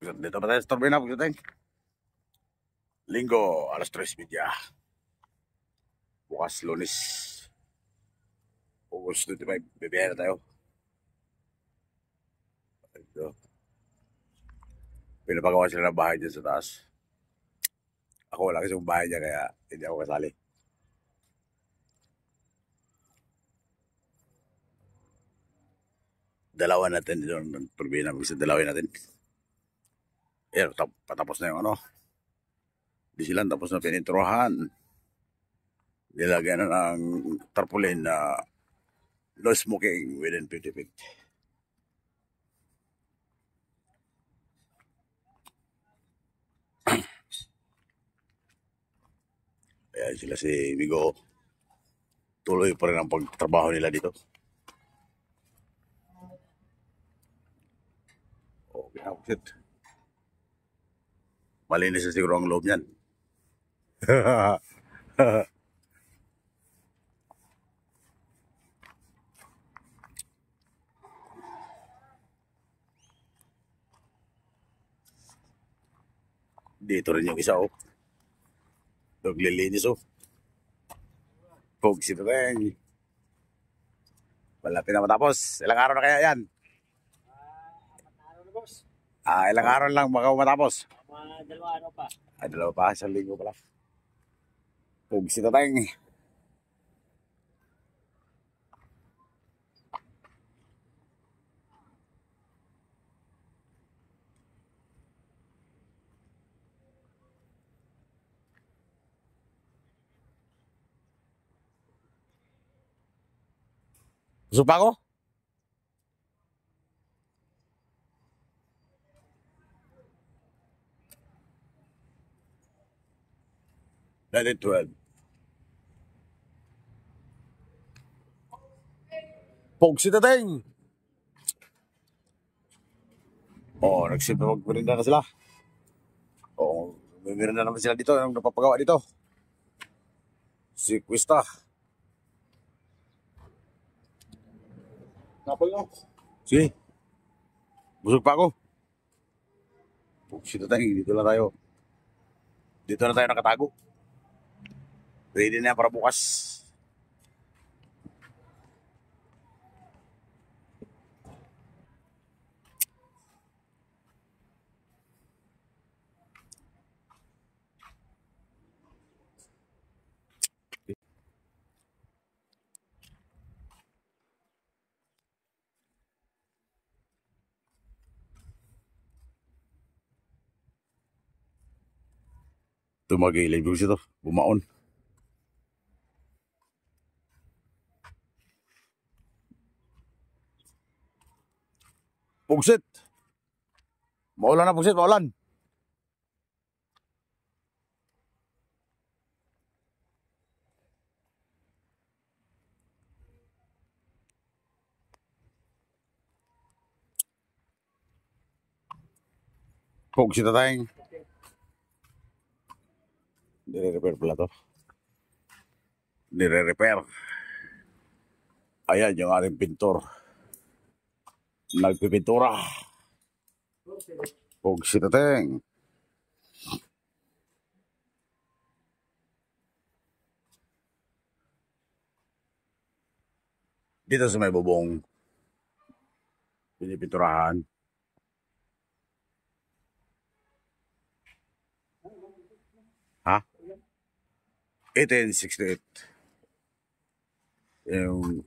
Dito pa tayo sa turbina pagdating. Linggo, alas 3:30. Bukas, Lunes. August 25, bibiyaya na tayo. Ito. Pinapagawa sila ng bahay dyan sa taas. Ako wala kasi yung bahay dyan, kaya hindi ako kasali. Dalawa natin dito ng turbina. Dalawin natin. Ayan, patapos na yung ano. Di sila tapos na pininturahan. Nilagyan na ng tarpaulin na no smoking within 50 feet. Ayan sila si Migo. Tuloy pa rin ang pagtrabaho nila dito. Okay, shit. Malinis na siguro ang loob niyan. Dito rin yung isa, oh. Naglilinis, oh. Pogs ito rin. Malapit na matapos. Ilang araw na kaya yan? Ilang araw lang baka matapos? Dalawa araw pa. Dalawa pa, 1 linggo pala. Pogs ito rin. Busog pa ako? Let it 12. Pogs ito rin. Oo, magmerinda na sila. Oo, magmerinda naman sila dito. Ang napapagawa dito. Si Quista. Napol no? Sige. Busog pa ako. Pogs ito rin. Dito na tayo. Dito na tayo nakatago. Ready na para bukas. Tumagilid ko siya to. Bumaon. Pugsit. Maulan na, pugsit. Maulan. Pugsit na tayong. Nire-repair pala to. Nire-repair. Ayan yung ating pintor. Nagpipintura. Pugsit na tayong. Dito sa may bubong. Pinipinturahan. Ha? 1868. Yung